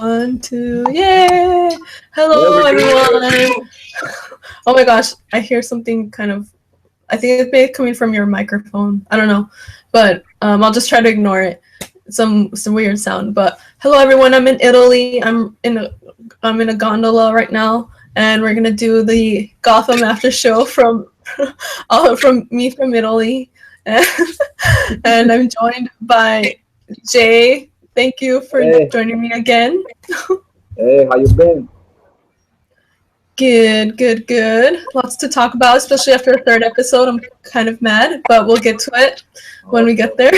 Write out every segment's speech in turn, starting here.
One, two, yay! There Hello, we everyone. go. Oh my gosh, I hear something kind of. I think it's maybe coming from your microphone. I don't know, but I'll just try to ignore it. Some weird sound. But hello, everyone. I'm in Italy. I'm in a gondola right now, and we're gonna do the Gotham after show from from Italy, and, and I'm joined by Jay. Thank you for Hey, joining me again. hey, how you been? Good, good, good. Lots to talk about, especially after the third episode. I'm kind of mad, but we'll get to it when we get there.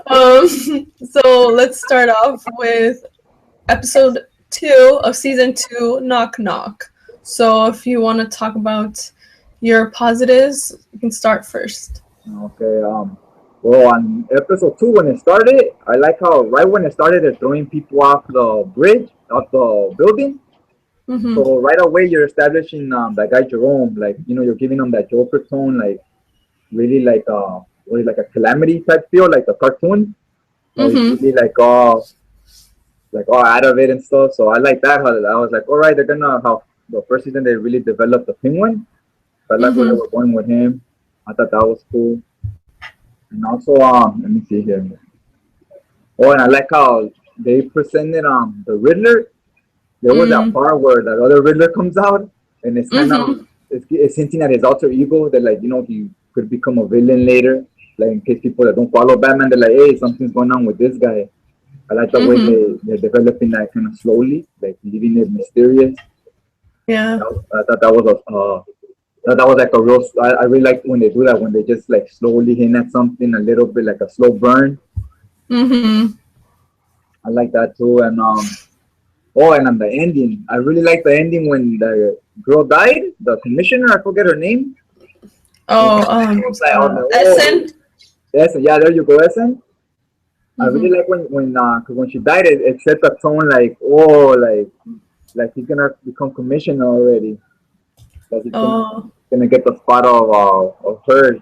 um, so let's start off with episode 2 of season 2, Knock Knock. So if you want to talk about your positives, you can start first. Okay. Well, on episode two, when it started, I like how right when it started, they're throwing people off the bridge, off the building. Mm-hmm. So right away, you're establishing that guy Jerome, like you're giving him that Joker tone, like really what is like a calamity type feel, like the cartoon. He's Mm-hmm. really like all out of it and stuff. So I like that. How I was like, all right, they're gonna how the first season they really developed the penguin. So I like where they Mm-hmm. were going with him. I thought that was cool. And also, let me see here. Oh, and I like how they presented the Riddler. There was that Mm-hmm. part where that other Riddler comes out, and it's kind of Mm-hmm. it's hinting at his alter ego that like he could become a villain later. Like in case people that don't follow Batman, they're like, hey, something's going on with this guy. I like the way Mm-hmm. they're developing that kind of slowly, like leaving it mysterious. Yeah. I thought that was that was like a real. I really like when they do that when they just like slowly hint at something a little bit like a slow burn. Mm-hmm. I like that too. And and on the ending, I really like the ending when the girl died, the commissioner. I forget her name. And Oh, I was like, oh, Essen. Essen. Yeah, there you go, Essen. I really Mm-hmm. like cause when she died, it set the tone like oh like he's gonna become commissioner already. Like he's Oh. gonna get the spot of her.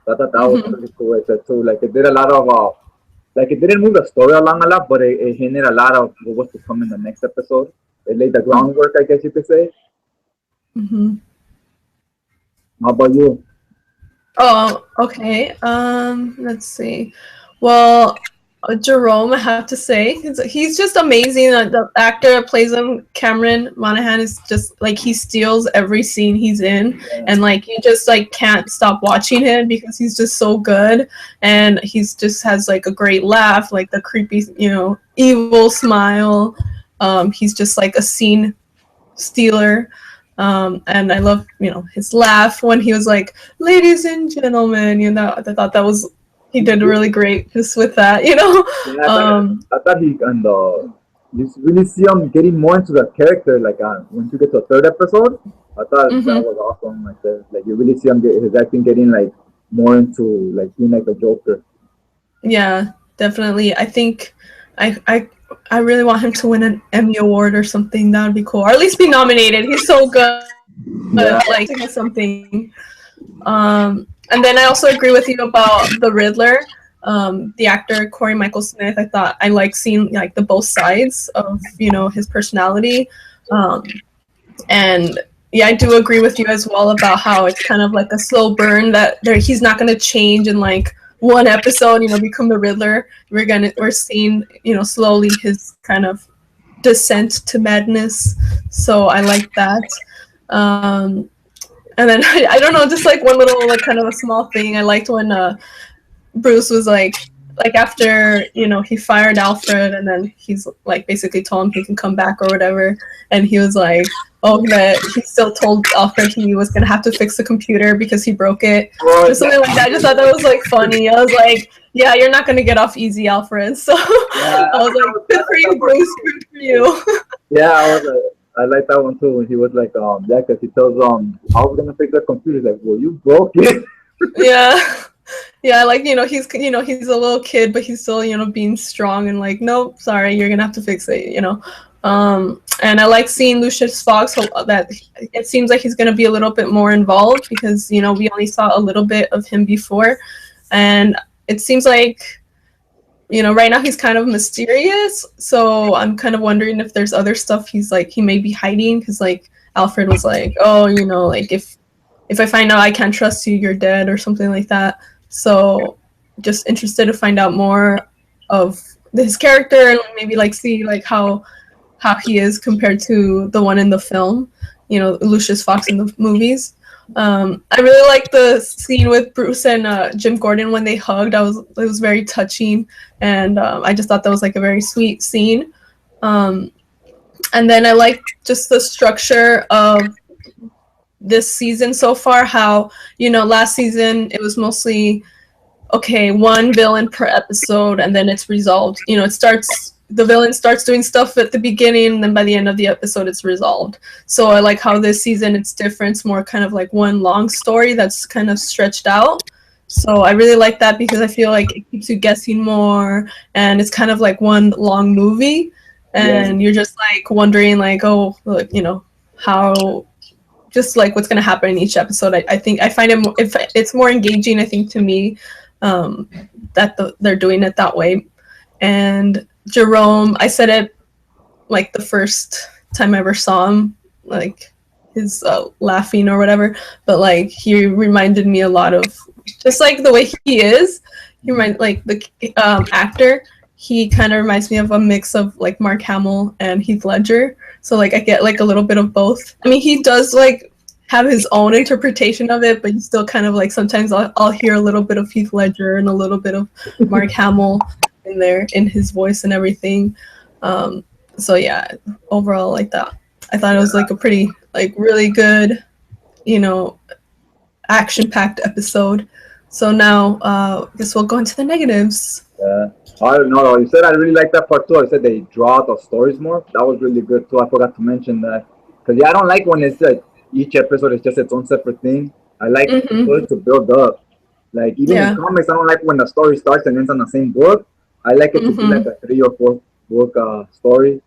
I thought that was Mm-hmm. pretty cool. It said too. Like it did a lot of like it didn't move the story along a lot, but it hinted a lot of what was to come in the next episode. It laid the groundwork, I guess you could say. Mm-hmm. How about you? Oh, okay. Let's see. Well, Jerome, I have to say, he's just amazing. The actor that plays him, Cameron Monaghan, is just like he steals every scene he's in, Yeah. and like you just like can't stop watching him because he's just so good, and he's just has like a great laugh, like the creepy, evil smile. He's just like a scene stealer. And I love, his laugh when he was like, "Ladies and gentlemen," I thought that was he did really great just with that. Yeah, Um, I thought he and you really see him getting more into the character. Like once you get to the third episode, I thought that hmm was awesome. Like that, like you really see him his acting getting like more into like being like the Joker. yeah, definitely. I think I really want him to win an Emmy award or something. That would be cool, or at least be nominated. He's so good. Like Yeah, to get something. And then I also agree with you about the Riddler. The actor Corey Michael Smith. I thought I like seeing like the both sides of his personality. And yeah, I do agree with you as well about how it's kind of like a slow burn that he's not going to change in like one episode. Become the Riddler. We're seeing slowly his kind of descent to madness. So I like that. Um, and then I don't know, just like one little like kind of a small thing. I liked when Bruce was like after he fired Alfred, and then he's like basically told him he can come back or whatever, and he was like, oh, that he still told Alfred he was gonna have to fix the computer because he broke it, well, just something like that. I just thought that was like funny. I was like, yeah, you're not gonna get off easy, Alfred. So yeah, I was like, good for you, Bruce. Good for you. yeah. I was I like that one too when he was like yeah, because he tells how we gonna fix the computer. He's like, well, you broke it. Yeah. Yeah, like he's a little kid, but he's still being strong and like, nope, sorry, you're gonna have to fix it. And I like seeing Lucius Fox. That it seems like he's gonna be a little bit more involved because we only saw a little bit of him before, and it seems like right now he's kind of mysterious. So I'm kind of wondering if there's other stuff he may be hiding, because like Alfred was like, oh, like if I find out I can't trust you, you're dead or something like that. So just interested to find out more of his character and maybe like see like how he is compared to the one in the film, Lucius Fox in the movies. I really like the scene with Bruce and Jim Gordon when they hugged. It was very touching, and I just thought that was like a very sweet scene. And then I like just the structure of this season so far. How last season it was mostly okay, one villain per episode, and then it's resolved. The villain starts doing stuff at the beginning, and then by the end of the episode, it's resolved. So I like how this season it's different. It's more kind of like one long story that's kind of stretched out. So I really like that because I feel like it keeps you guessing more, and it's kind of like one long movie, and you're just like wondering, like, oh, like, how, just like what's gonna happen in each episode. I think I find it's more engaging. I think to me, that they're doing it that way. And Jerome, I said it like the first time I ever saw him, like his laughing or whatever, but like he reminded me a lot of just like the way he is. He reminds like the actor. He kind of reminds me of a mix of like Mark Hamill and Heath Ledger. So like I get like a little bit of both. I mean, he does like have his own interpretation of it, but you still kind of like sometimes I'll hear a little bit of Heath Ledger and a little bit of Mark Hamill in there in his voice and everything. So yeah, overall like that. I thought it was like a pretty like really good, action-packed episode. So now I guess we'll go into the negatives. Yeah. I don't know. You said I really like that part too. I said they draw out the stories more. That was really good too. I forgot to mention that. Because I don't like when it's like each episode is just its own separate thing. I like to build up. Like even in comics, I don't like when the story starts and ends on the same book. I like it to be like a 3 or 4 book story.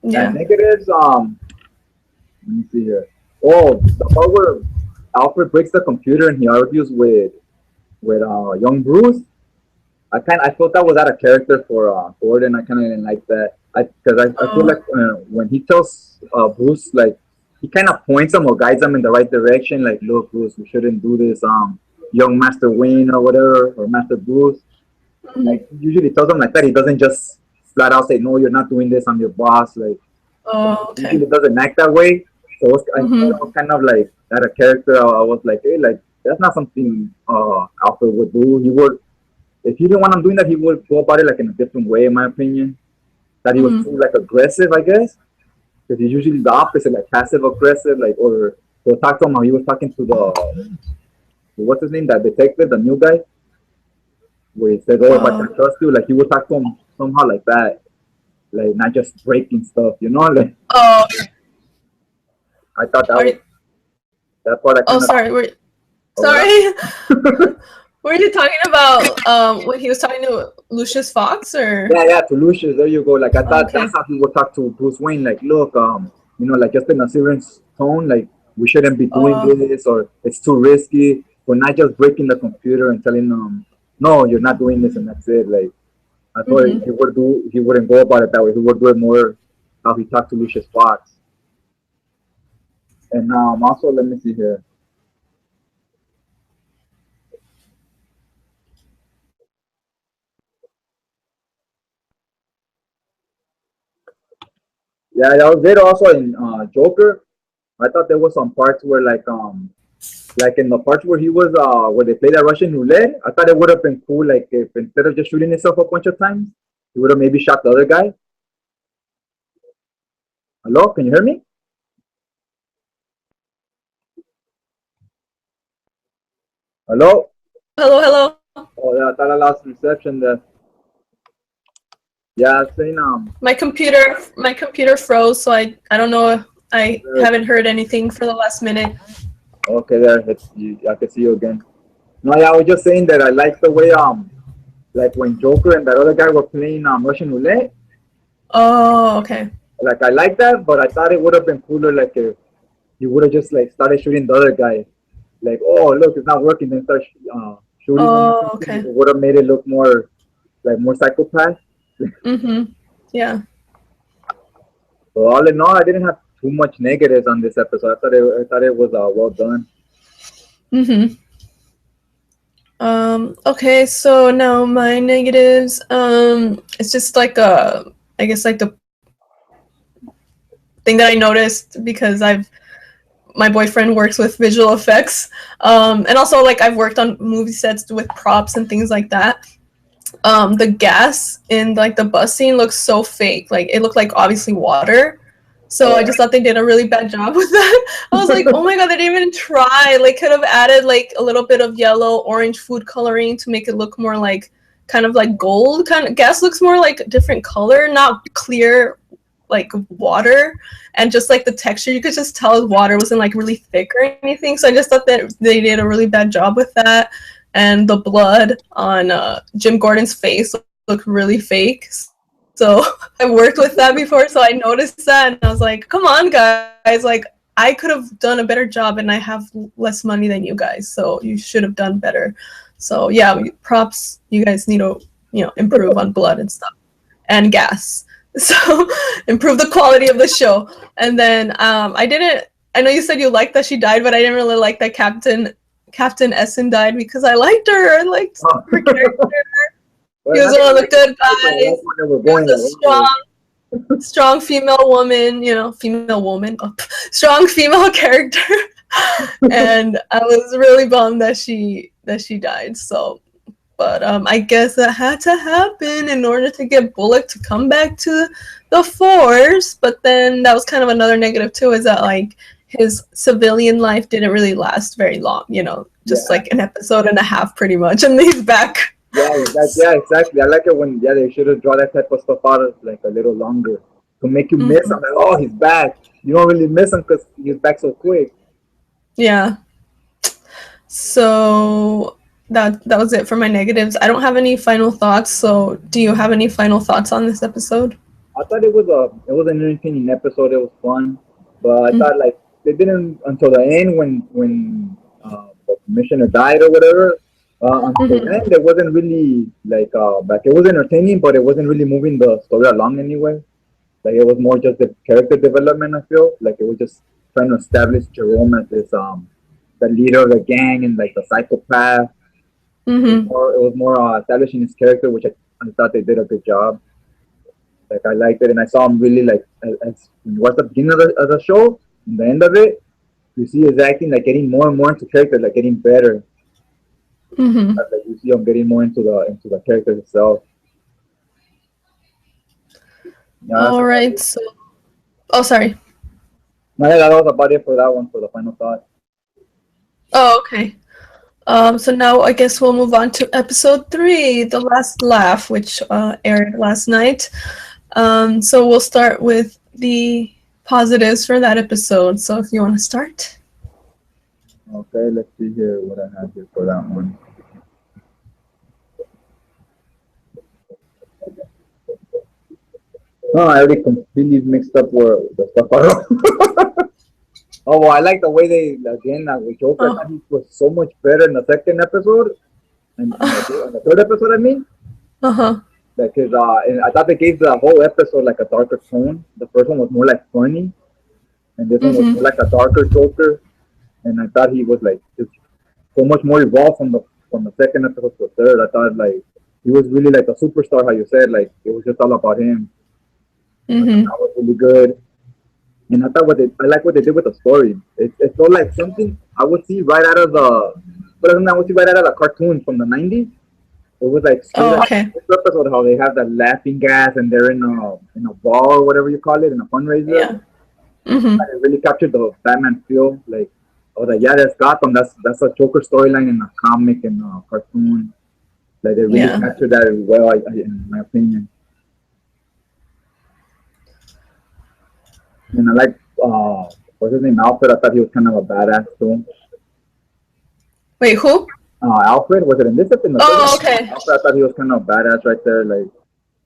Yeah. And negatives, let me see here. Oh, the part where Alfred breaks the computer and he argues with young Bruce. I felt that was out of character for Gordon. I kind of didn't like that. Because I feel like when he tells Bruce, like he kind of points him or guides him in the right direction. Like, look, Bruce, we shouldn't do this. Young Master Wayne or whatever, or Master Bruce. Like he usually tells him like that. He doesn't just flat out say, no, you're not doing this. I'm your boss. Like, usually doesn't act that way. So I was kind of like out of character. I was like, hey, like that's not something Alfred would do. He would. If he didn't want him doing that, he would go about it like in a different way, in my opinion. That he was too like aggressive, I guess, because he's usually the opposite, like passive aggressive, like or he'll talk to him how he was talking to the what's his name, that detective, the new guy, where he said, "Oh, if I can trust you," like he would talk to him somehow like that, like not just breaking stuff, Like I thought that part. Sorry. Were you talking about when he was talking to Lucius Fox, or? Yeah, to Lucius. There you go. Like I thought that's how he would talk to Bruce Wayne. Like, look, like just in a serious tone. Like we shouldn't be doing this, or it's too risky. We're not just breaking the computer and telling them, no, you're not doing this, and that's it. Like I thought he wouldn't go about it that way. He would do it more how he talked to Lucius Fox. And also, let me see here. Yeah, that was good. Also in Joker, I thought there was some parts where like in the parts where he was where they played that Russian roulette. I thought it would have been cool, like if instead of just shooting himself a bunch of times, he would have maybe shot the other guy. Hello, can you hear me? Hello. Hello. Oh yeah, I thought I lost reception there. Yeah, saying My computer froze, so I don't know. I haven't heard anything for the last minute. Okay, there. I can see you again. No, yeah, I was just saying that I like the way like when Joker and that other guy were playing Russian roulette. Oh, okay. Like I like that, but I thought it would have been cooler like if you would have just like started shooting the other guy. Like, oh look, it's not working. Then start shooting. Oh, okay. It would have made it look more like more psychopath. Yeah. So all in all, I didn't have too much negatives on this episode. I thought it was well done. Mm-hmm. Okay, so now my negatives, it's just like I guess like the thing that I noticed because my boyfriend works with visual effects, and also like I've worked on movie sets with props and things like that. The gas in like the bus scene looks so fake. Like it looked like obviously water. So I just thought they did a really bad job with that. I was like, oh my god, they didn't even try. Like could have added like a little bit of yellow, orange food coloring to make it look more like kind of like gold. Kind of gas looks more like a different color, not clear like water. And just like the texture, you could just tell water wasn't like really thick or anything. So I just thought that they did a really bad job with that. And the blood on Jim Gordon's face looked really fake. So I've worked with that before, so I noticed that, and I was like, "Come on, guys! Like I could have done a better job, and I have less money than you guys, so you should have done better." So yeah, props. You guys need to improve on blood and stuff and gas. So improve the quality of the show. And then I didn't. I know you said you liked that she died, but I didn't really like that Captain Essen died because I liked her. I liked her character. He was one of the good guys. He was a strong female woman, strong female character. And I was really bummed that she died. So, but I guess that had to happen in order to get Bullock to come back to the force. But then that was kind of another negative too, is that like his civilian life didn't really last very long, just like an episode and a half pretty much, and he's back. Yeah, exactly. I like it when they should have drawn that type of stuff out like a little longer to make you miss him. Like, oh, he's back. You don't really miss him because he's back so quick. Yeah. So that was it for my negatives. I don't have any final thoughts. So do you have any final thoughts on this episode? I thought it was an entertaining episode. It was fun, but I thought like they didn't until the end when the commissioner died or whatever. Until then, it wasn't really like it was entertaining, but it wasn't really moving the story along anyway. Like it was more just the character development. I feel like it was just trying to establish Jerome as this the leader of the gang and like the psychopath. It was more establishing his character, which I thought they did a good job. Like I liked it, and I saw him really like as when you watch the beginning of the show and the end of it, you see his acting like getting more and more into character, like getting better. Like you see him getting more into the character itself. Yeah, all right. So, sorry. No, yeah, that was about it for that one for the final thought. Oh, okay. So now I guess we'll move on to episode 3, The Last Laugh, which aired last night. So we'll start with the positives for that episode. So if you want to start. Okay, let's see here what I have here for that one. Oh, I already completely mixed up where the stuff I wrote. Oh, well, I like the way they, again, with Joker, I thought he was so much better in the second episode. And the third episode, I mean. Like his, and I thought they gave the whole episode like a darker tone. The first one was more like funny. And this one was more like a darker Joker. And I thought he was like just so much more evolved from the second episode to the third. I thought like he was really like a superstar, how you said, like it was just all about him. That was really good. And I thought I like what they did with the story. It felt like something I would see right out of the cartoon from the 90s. It was like this episode how they have that laughing gas and they're in a ball or whatever you call it, in a fundraiser. Yeah. It really captured the Batman feel. Like I was like, yeah, that's Gotham. That's a Joker storyline in a comic and a cartoon. Like they really captured that well, in my opinion. And I like what's his name, Alfred. I thought he was kind of a badass too. Wait, who? Alfred, was it in this episode? Okay. Alfred, I thought he was kind of badass right there. Like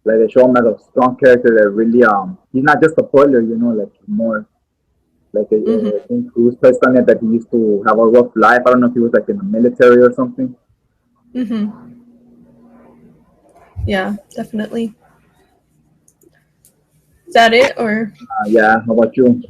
they show him as a strong character that really he's not just a butler, like more like I think Cruz touched on it that he used to have a rough life. I don't know if he was like in the military or something. Yeah, definitely. Is that it or? Yeah. How about you?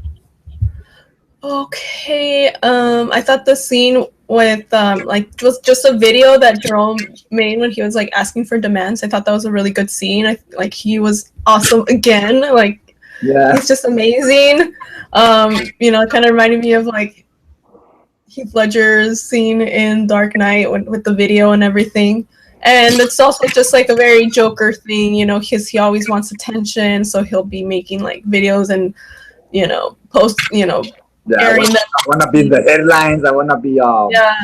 Okay. I thought the scene with like just a video that Jerome made when he was like asking for demands. I thought that was a really good scene. Like he was awesome again. Like Yeah. he's just amazing. It kind of reminded me of like Heath Ledger's scene in Dark Knight with the video and everything. And it's also just like a very Joker thing, he always wants attention, so he'll be making like videos and post, Yeah. I airing want, them. I want to be in the headlines. I want to be Yeah.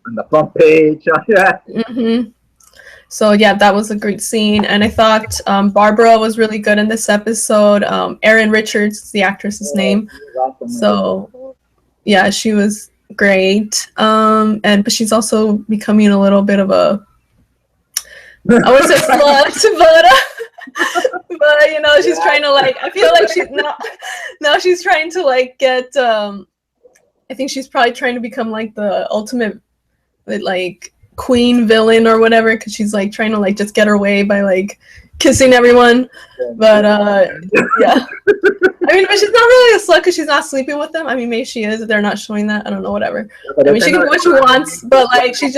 on the front page. Yeah. So yeah, that was a great scene, and I thought Barbara was really good in this episode. Erin Richards is the actress's name. She was awesome. So yeah, she was great. But she's also becoming a little bit of a, I would say slut, but she's trying to like. I feel like she's now she's trying to like get. I think she's probably trying to become like the ultimate, like queen villain or whatever, because she's like trying to like just get her way by like kissing everyone. But yeah. I mean, but she's not really a slut because she's not sleeping with them. I mean, maybe she is. They're not showing that. I don't know. Whatever. I mean, she can do what she wants, but like she's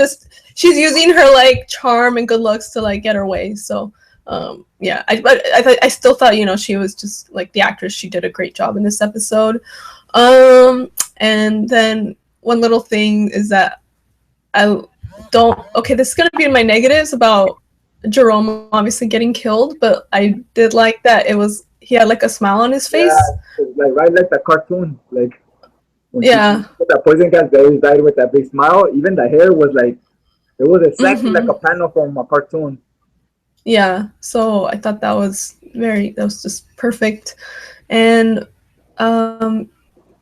using her like charm and good looks to like get her way. So, yeah. I still thought she was just like the actress. She did a great job in this episode. And then one little thing is that I don't. Okay, this is gonna be in my negatives about Jerome obviously getting killed, but I did like that he had like a smile on his face. Yeah, like right like the cartoon. Like when Yeah. the poison gas always died with that big smile. Even the hair was like it was exactly like a panel from a cartoon. Yeah. So I thought that was just perfect. And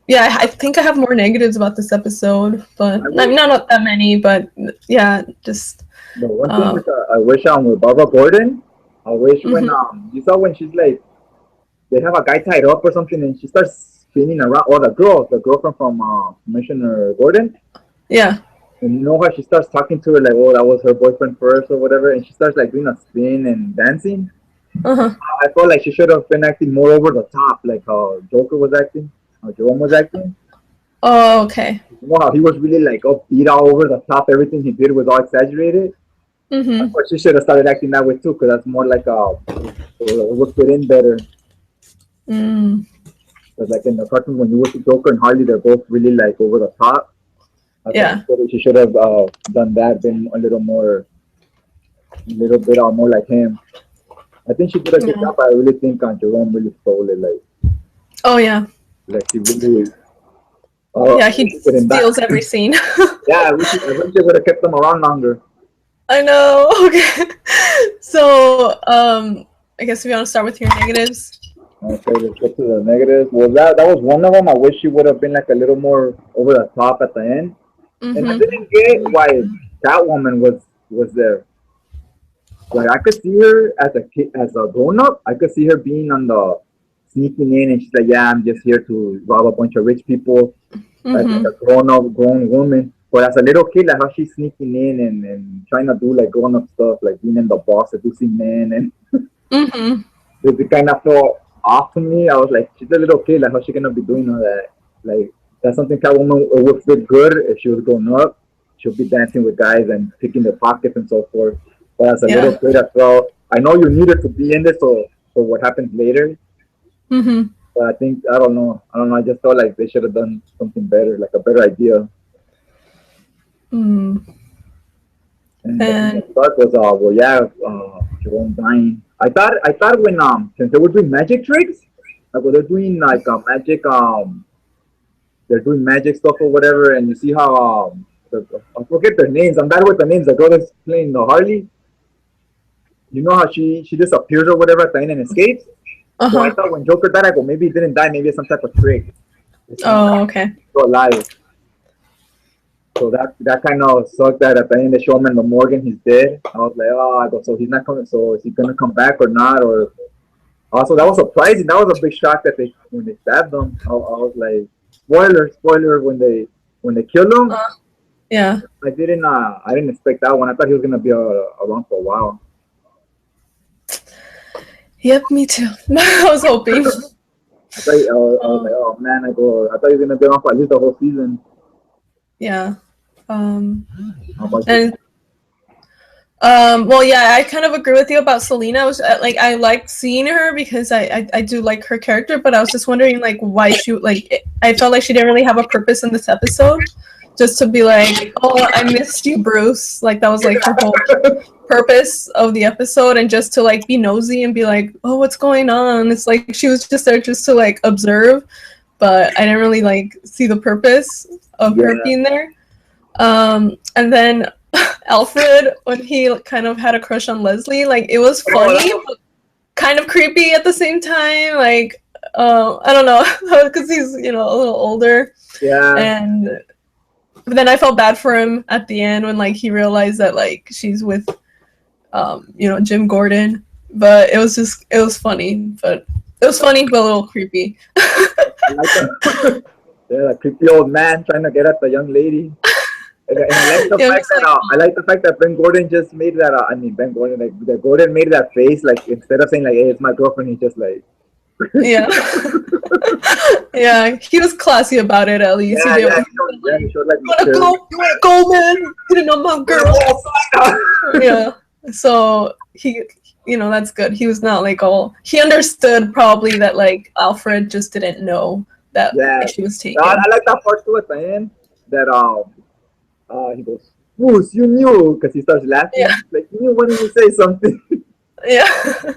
yeah, I think I have more negatives about this episode, but not that many, but yeah, just the one thing with I wish with Barbara Gordon, I wish when you saw when she's like they have a guy tied up or something and she starts spinning around or the girlfriend from Commissioner Gordon. Yeah. And you know how she starts talking to her like, oh, that was her boyfriend first or whatever, and she starts like doing a spin and dancing. I felt like she should have been acting more over the top, like how Joker was acting, how Jerome was acting. Oh, okay. You know how he was really like upbeat all over the top. Everything he did was all exaggerated. But she should have started acting that way too, because that's more like it would fit in better. Because like in the cartoon, when you watch Joker and Harley, they're both really like over the top. Yeah. She should have done that, been a little bit more like him. I think she did a good job. I really think Jerome really stole it. Like, oh yeah, like he really. Yeah, he steals every scene. Yeah, I wish they would have kept them around longer. I know. Okay, so I guess if you want to start with your negatives. Okay, let's get to the negatives. Well, that was one of them. I wish she would have been like a little more over the top at the end. And I didn't get why Catwoman was there. Like I could see her as a kid, as a grown up. I could see her being on the sneaking in, and she's like, "Yeah, I'm just here to rob a bunch of rich people." Like a grown woman. But as a little kid, like how she's sneaking in and trying to do like grown up stuff, like being in the box, seducing men, and it kind of felt off to me. I was like, she's a little kid, like how's she gonna be doing all that? Like that's something Catwoman would fit good if she was grown up. She'll be dancing with guys and picking their pockets and so forth. But as a little kid as well, I know you needed to be in this for what happens later. But I think I don't know. I just felt like they should have done something better, like a better idea. And the start was Jerome dying. I thought when since they were doing magic tricks, like when they're doing like magic they're doing magic stuff or whatever, and you see how I forget their names. I'm bad with the names. The girl that's playing the Harley. You know how she disappears or whatever at the end and escapes. So I thought when Joker died, I go maybe he didn't die. Maybe it's some type of trick. Oh, okay. Still alive. So that kind of sucked that at the end they show him in the morgue and he's dead. I was like, oh, I go, so he's not coming. So is he gonna come back or not? Or also that was surprising. That was a big shock that when they stabbed him. I was like, spoiler when they killed him. Yeah. I didn't expect that one. I thought he was gonna be around for a while. Yep, me too. I was hoping. I was like, oh man, I thought he was gonna be on for at least the whole season. Yeah. How about you? And well, yeah, I kind of agree with you about Selena. I was like, I liked seeing her because I do like her character, but I was just wondering like why she like I felt like she didn't really have a purpose in this episode, just to be like, oh, I missed you, Bruce. Like that was like her whole purpose of the episode, and just to like be nosy and be like, oh, what's going on? It's like she was just there just to like observe, but I didn't really like see the purpose of her being there. And then Alfred, when he kind of had a crush on Leslie, like it was funny, but kind of creepy at the same time. Like, I don't know, because he's a little older. Yeah. And but then I felt bad for him at the end when like he realized that like she's with, Jim Gordon. But it was funny, but a little creepy. I like that. Yeah, a creepy old man trying to get at the young lady. And I like the fact that Ben Gordon just made that. Ben Gordon, like the Gordon made that face. Like instead of saying like, "Hey, it's my girlfriend," he just like. Yeah. Yeah, he was classy about it at least. Yeah, he showed like. You wanna go, man? Getting on my girl. Yeah. So he, that's good. He was not like all. He understood probably that like Alfred just didn't know that she was taken. I like that part too at the end. That he goes, Bruce, you knew, because he starts laughing. Yeah. Like, you knew when you say something. Yeah.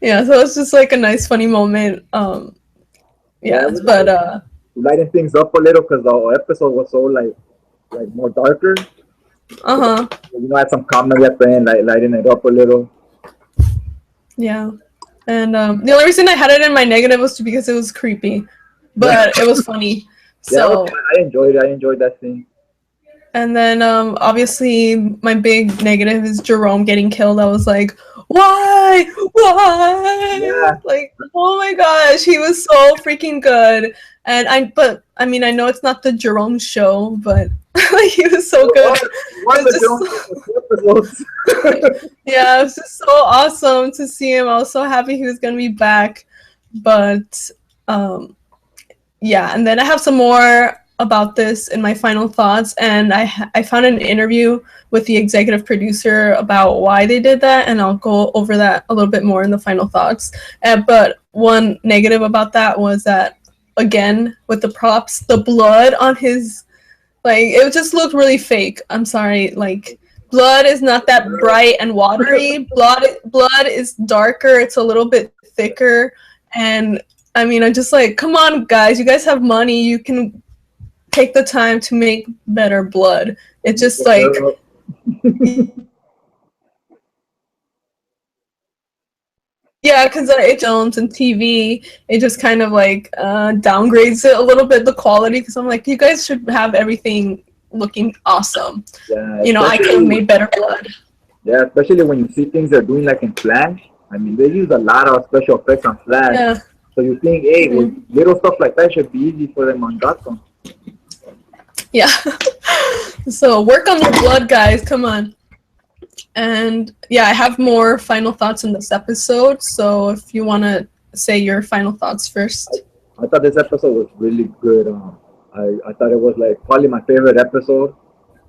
Yeah, so it's just like a nice, funny moment. But lighting things up a little because the episode was so like more darker. Had some comedy at the end, like lighting it up a little. Yeah, and the only reason I had it in my negative was because it was creepy, but it was funny. So I enjoyed it. I enjoyed that scene. And then obviously my big negative is Jerome getting killed. I was like, why? Yeah. Like, oh my gosh, he was so freaking good. And I know it's not the Jerome show, but like he was so good. Yeah, it was just so awesome to see him. I was so happy he was gonna be back. But yeah, and then I have some more about this in my final thoughts, and I found an interview with the executive producer about why they did that, and I'll go over that a little bit more in the final thoughts. But one negative about that was that, again, with the props, the blood on his, like, it just looked really fake. I'm sorry, like, blood is not that bright and watery. Blood is darker, it's a little bit thicker, and I mean, I'm just like, come on, guys, you guys have money, you can take the time to make better blood. It's just like yeah, because it films and TV, it just kind of like downgrades it a little bit, the quality, because I'm like, you guys should have everything looking awesome. Yeah, I could have made better blood. Yeah, especially when you see things they're doing like in Flash. I mean, they use a lot of special effects on Flash. Yeah. So you think, hey, little stuff like that should be easy for them on Gotham. Yeah. So work on the blood, guys. Come on. And yeah, I have more final thoughts in this episode. So if you want to say your final thoughts first. I thought this episode was really good. I thought it was like probably my favorite episode.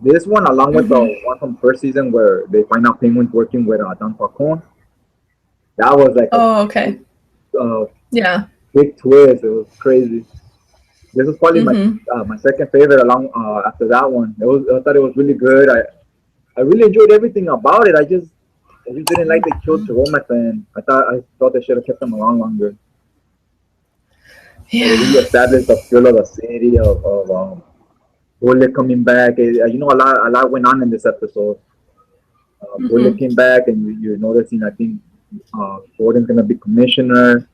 This one, along with the one from first season where they find out Penguin's working with Don Falcone. That was like okay. Yeah. Big twist. It was crazy. This was probably my second favorite along after that one. I thought it was really good. I really enjoyed everything about it. I just didn't like they killed Jerome at the end. I thought they should have kept him around longer. Yeah. They really established the feel of the city of Bullet coming back. A lot went on in this episode. Bullet came back, and you're noticing. I think Gordon's gonna be commissioner.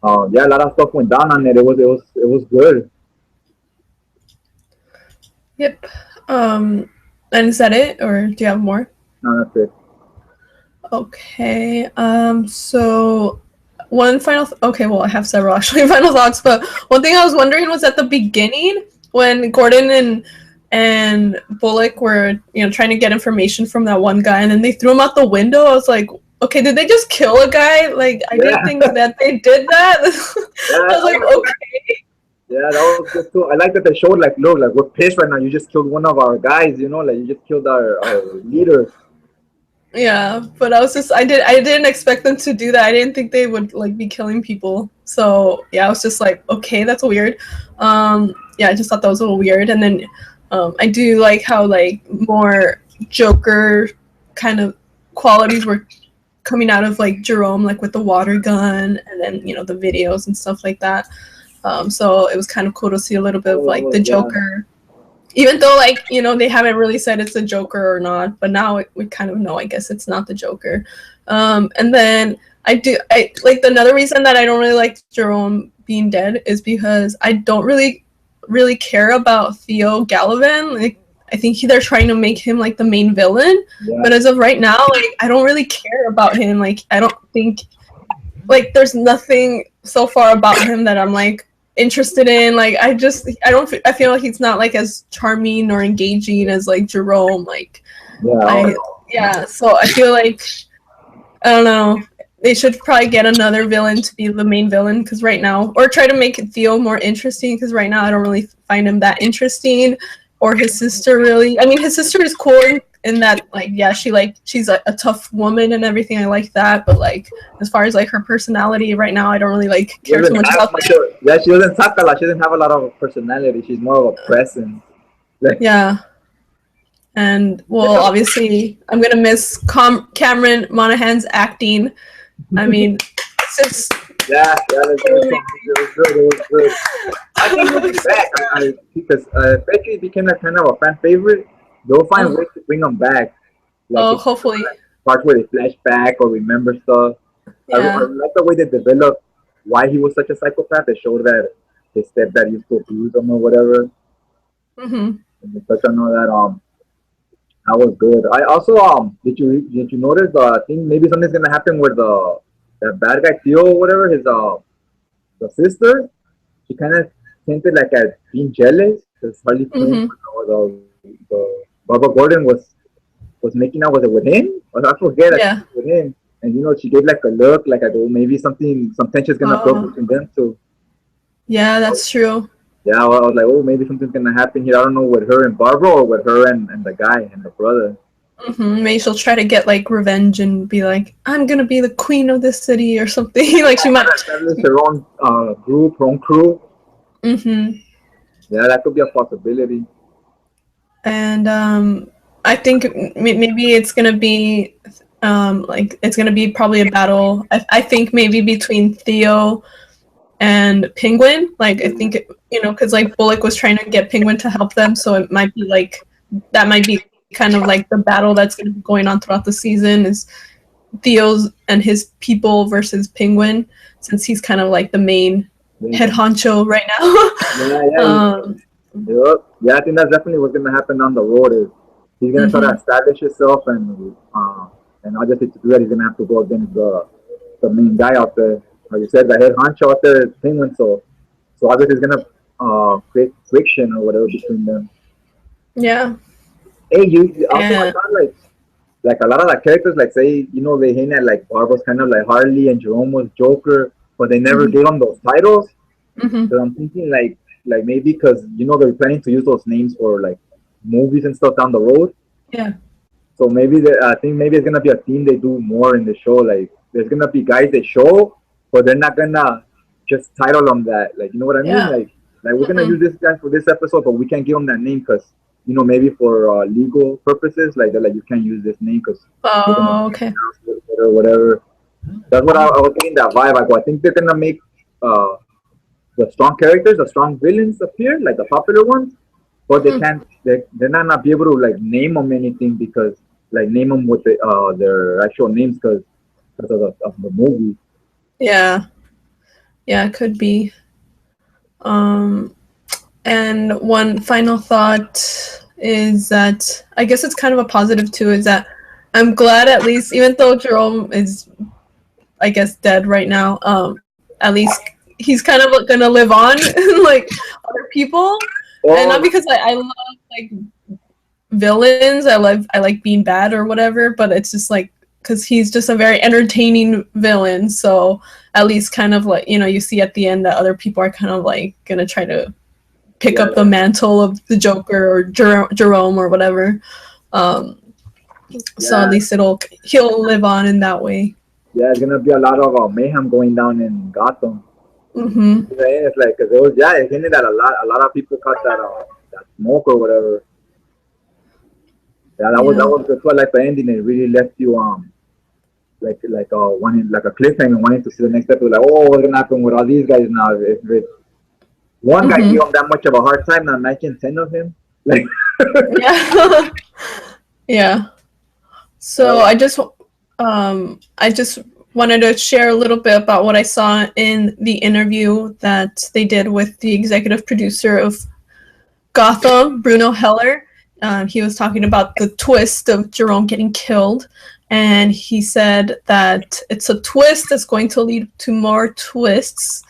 A lot of stuff went down on it. It was good. Yep. And is that it, or do you have more? No, that's it. Okay. So one final. I have several actually final thoughts, but one thing I was wondering was at the beginning when Gordon and Bullock were trying to get information from that one guy, and then they threw him out the window. I was like, okay, did they just kill a guy? Like, I didn't Yeah, think that they did that. yeah, I was like, okay. yeah, that was good too. I like that they showed like, look, like we're pissed right now. You just killed one of our guys, you know, like you just killed our leader. Yeah, but I didn't expect them to do that. I didn't think they would like be killing people. So yeah, I was just like, okay, that's weird. Yeah, I just thought that was a little weird. And then I do like how like more Joker kind of qualities were coming out of like Jerome, like with the water gun, and then the videos and stuff like that. So it was kind of cool to see a little bit of like the Oh yeah, Joker, even though like they haven't really said it's a Joker or not, but now we kind of know, I guess, it's not the Joker. And then I like another reason that I don't really like Jerome being dead is because I don't really care about Theo Gallivan. Like, I think they're trying to make him like the main villain, yeah. but as of right now, like I don't really care about him. Like, I don't think like there's nothing so far about him that I'm like interested in. Like, I feel like he's not like as charming or engaging as like Jerome. Like, Yeah, I yeah, so I feel like I don't know. They should probably get another villain to be the main villain, because right now, or try to make Theo more interesting, because right now I don't really find him that interesting, or his sister really. I mean, his sister is cool in that, like, yeah, she's a tough woman and everything. I like that, but like as far as like her personality right now, I don't really like she care too doesn't much have about much. that. Yeah, she doesn't talk a lot. She doesn't have a lot of personality. She's more of a presence. Like, Yeah, and well, obviously, I'm gonna miss Cameron Monaghan's acting. I mean, since yeah, yeah, it was good. It was good. I think he'll be back because especially he became a kind of a fan favorite. They'll find oh, ways to bring him back, like oh, in hopefully, parts where they flash back or remember stuff. I yeah. like the way they developed why he was such a psychopath. They showed that his stepdad used to abuse him or whatever. Mm-hmm. And they touched on all that. That was good. I also did you notice I think maybe something's gonna happen with the that bad guy Theo or whatever his the sister. She kind of hinted like at being jealous because Harley Quinn Mm-hmm. or the Barbara Gordon was making out with it with him. Or I forget that Yeah. with him. And she gave like a look, like I go maybe some tension's gonna build Oh, between them two. yeah, that's true. Yeah, well, I was like, oh, maybe something's gonna happen here. I don't know with her and Barbara or with her and the guy and the brother. Mm-hmm. Maybe she'll try to get like revenge and be like, "I'm gonna be the queen of this city" or something. Like she might. Establish her own group, her own crew. Mm-hmm. Yeah, that could be a possibility. And I think maybe it's gonna be like it's gonna be probably a battle. I think maybe between Theo and Penguin. Like I think because like Bullock was trying to get Penguin to help them, so it might be like that might be kind of like the battle that's going to be going on throughout the season is Theo's and his people versus Penguin, since he's kind of like the main head honcho right Yeah, now. yeah, yep. Yeah, I think that's definitely what's gonna happen down the road. Is he's gonna try to Mm-hmm. establish himself, and obviously to do that, he's gonna have to go against the main guy out there. Like you said, the head honcho out there is Penguin, so obviously it's gonna create friction or whatever between them. Yeah. Hey, you also I And thought like a lot of the characters, like say they hint at like Barbara's kind of like Harley and Jerome was Joker, but they never mm-hmm. gave them those titles. Mm-hmm. So I'm thinking like maybe because they're planning to use those names for like movies and stuff down the road. Yeah. So maybe I think maybe it's gonna be a theme they do more in the show. Like there's gonna be guys they show, but they're not gonna just title them that. Like you know what I mean? Yeah. Like we're gonna Mm-hmm. use this guy for this episode, but we can't give him that name because maybe for legal purposes. Like they're like you can't use this name because we're gonna Oh, okay. or whatever. That's what I was getting that vibe. I think they're gonna make uh the strong characters, the strong villains appear, like the popular ones, but they Mm-hmm. can't. They're not be able to like name them anything because like name them with their actual names because of the movie. Yeah. Yeah, it could be. Um, and one final thought is that I guess it's kind of a positive too, is that I'm glad at least, even though Jerome is, I guess, dead right now, at least he's kind of gonna live on like other people. And not Oh because I love like villains, I like being bad or whatever, but it's just like because he's just a very entertaining villain. So at least kind of like, you see at the end that other people are kind of like gonna try to pick up the mantle of the Joker or Jerome or whatever. So at least he'll live on in that way. Yeah, it's gonna be a lot of mayhem going down in Gotham. Mm-hmm. It's like, cause it hinted that a lot of people caught that smoke or whatever. Yeah, that was good too. I like the ending. It really left you wanting like a cliffhanger, wanting to see the next episode. Like, oh, what's gonna happen with all these guys now? If one guy gave him that much of a hard time, now imagine 10 of him. Like, yeah, yeah. So I just wanted to share a little bit about what I saw in the interview that they did with the executive producer of Gotham, Bruno Heller. He was talking about the twist of Jerome getting killed, and he said that it's a twist that's going to lead to more twists,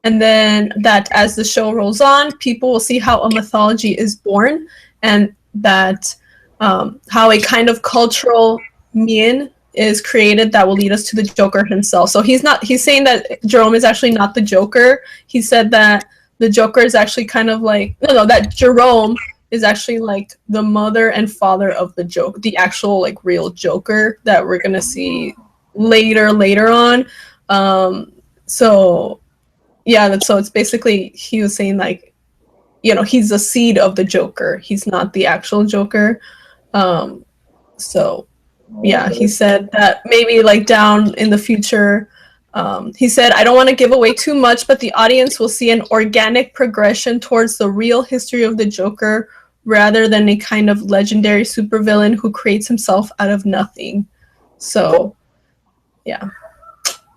and then that as the show rolls on, people will see how a mythology is born, and that how a kind of cultural mien is created that will lead us to the Joker himself. So he's saying that Jerome is actually not the Joker. He said that the Joker is actually kind of like, that Jerome is actually like the mother and father of the Joker, the actual like real Joker that we're gonna see later on. So it's basically, he was saying like, he's the seed of the Joker. He's not the actual Joker. He said that maybe like down in the future, he said, I don't want to give away too much, but the audience will see an organic progression towards the real history of the Joker rather than a kind of legendary supervillain who creates himself out of nothing. So, yeah.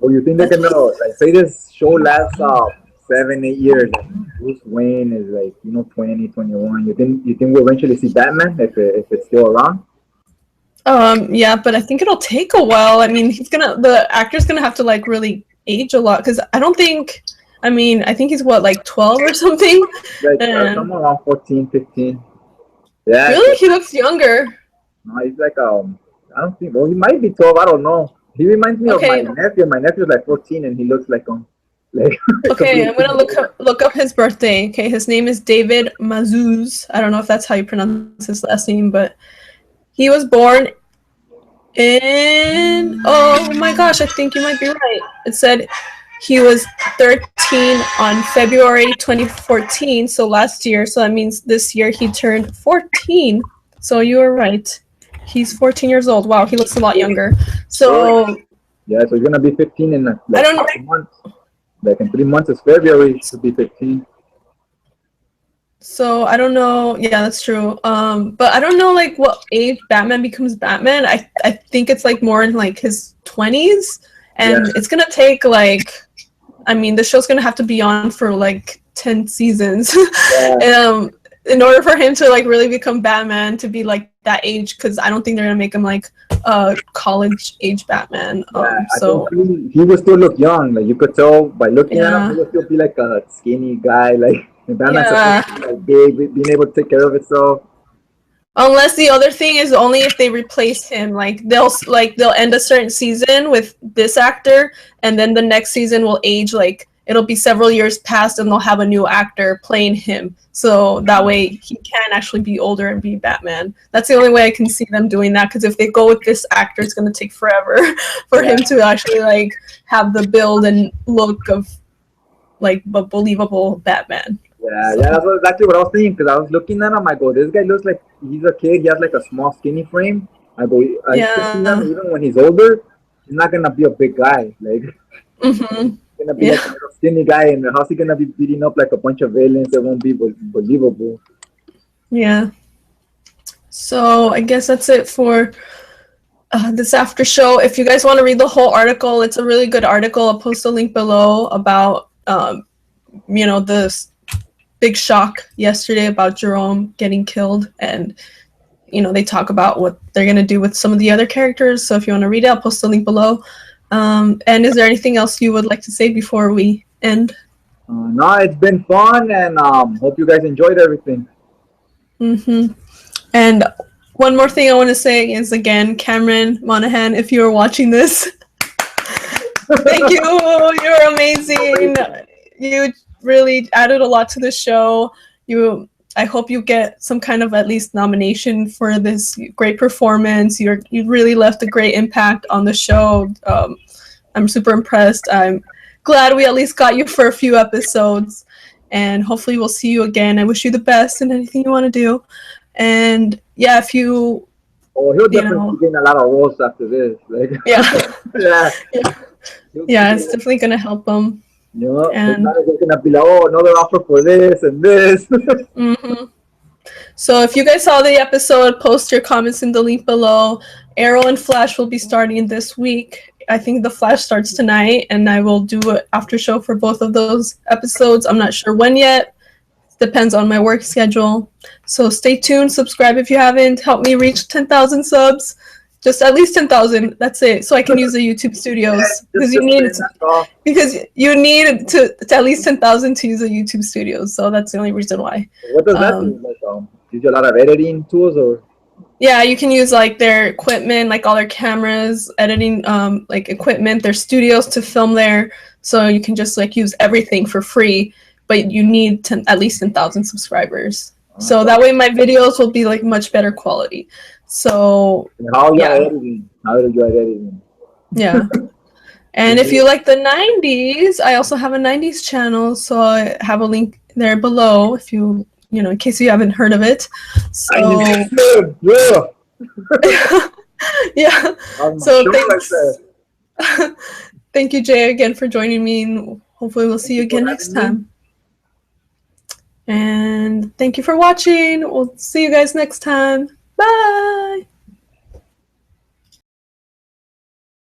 Well, you think they're gonna like say this show lasts 7-8 years, and Bruce Wayne is like 20, 21. You think we'll eventually see Batman if it's still around? Yeah, but I think it'll take a while. I mean, the actor's gonna have to like really age a lot, because I think he's what, like 12 or something? Like somewhere around 14, 15. Yeah. Really? He looks younger. No, he's like I don't think. Well, he might be 12. I don't know. He reminds me of my nephew. My nephew's like 14, and he looks like Okay, I'm gonna look up his birthday. Okay, his name is David Mazouz. I don't know if that's how you pronounce his last name, but he was born in, oh my gosh, I think you might be right. It said he was 13 on February 2014, so last year. So that means this year he turned 14. So you were right. He's 14 years old. Wow, he looks a lot younger. So yeah, so he's gonna be 15 in like I don't know. 3 months. Like in 3 months is February, he should be 15. So I don't know. Yeah, that's true. But I don't know like what age Batman becomes Batman. I think it's like more in like his 20s, and it's gonna take like, the show's gonna have to be on for like 10 seasons. Yeah. In order for him to like really become Batman, to be like that age, because I don't think they're gonna make him like college age Batman. So I think he would still look young. Like you could tell by looking at him, he would still be like a skinny guy. Like Batman's supposed to be like big, being able to take care of itself. Unless the other thing is only if they replace him, like they'll end a certain season with this actor, and then the next season will age, like it'll be several years past, and they'll have a new actor playing him. So that way he can actually be older and be Batman. That's the only way I can see them doing that, because if they go with this actor, it's going to take forever for him to actually like have the build and look of like a believable Batman. Yeah, that's exactly what I was thinking, because I was looking at him, I go, this guy looks like he's a kid, he has like a small skinny frame. I go, I see him, even when he's older, he's not going to be a big guy. Like, gonna be like a little skinny guy, and how's he gonna be beating up like a bunch of villains? It won't be believable. Yeah. So I guess that's it for this after show. If you guys want to read the whole article, it's a really good article. I'll post a link below about the big shock yesterday about Jerome getting killed, and they talk about what they're gonna do with some of the other characters. So if you want to read it, I'll post the link below. And is there anything else you would like to say before we end? No, it's been fun, and hope you guys enjoyed everything. And one more thing I want to say is, again, Cameron Monahan, if you are watching this, thank you. You're amazing. You really added a lot to the show. I hope you get some kind of at least nomination for this great performance. You really left a great impact on the show. I'm super impressed. I'm glad we at least got you for a few episodes, and hopefully we'll see you again. I wish you the best in anything you want to do. And yeah, if you... Oh, he'll definitely be getting a lot of roles after this. Like, yeah. yeah. Yeah, it's definitely going to help him. You know, and it's going to be like, oh, another offer for this and this. Mm-hmm. So if you guys saw the episode, post your comments in the link below. Arrow and Flash will be starting this week. I think the Flash starts tonight, and I will do an after show for both of those episodes. I'm not sure when yet. Depends on my work schedule. So stay tuned. Subscribe if you haven't. Help me reach 10,000 subs. Just at least 10,000. That's it. So I can use the YouTube Studios, because you need to at least 10,000 to use the YouTube Studios. So that's the only reason why. What does that do? Like, use a lot of editing tools, or? Yeah, you can use like their equipment, like all their cameras, editing like equipment, their studios to film there. So you can just like use everything for free, but you need at least 10,000 subscribers. So that way my videos will be like much better quality. So how you editing? How do you editing? Yeah. And if you like the 90s, I also have a 90s channel, so I have a link there below if you know, in case you haven't heard of it. So yeah. So thanks. Thank you, Jay, again for joining me, and hopefully we'll see you again next time. And thank you for watching. We'll see you guys next time. Bye.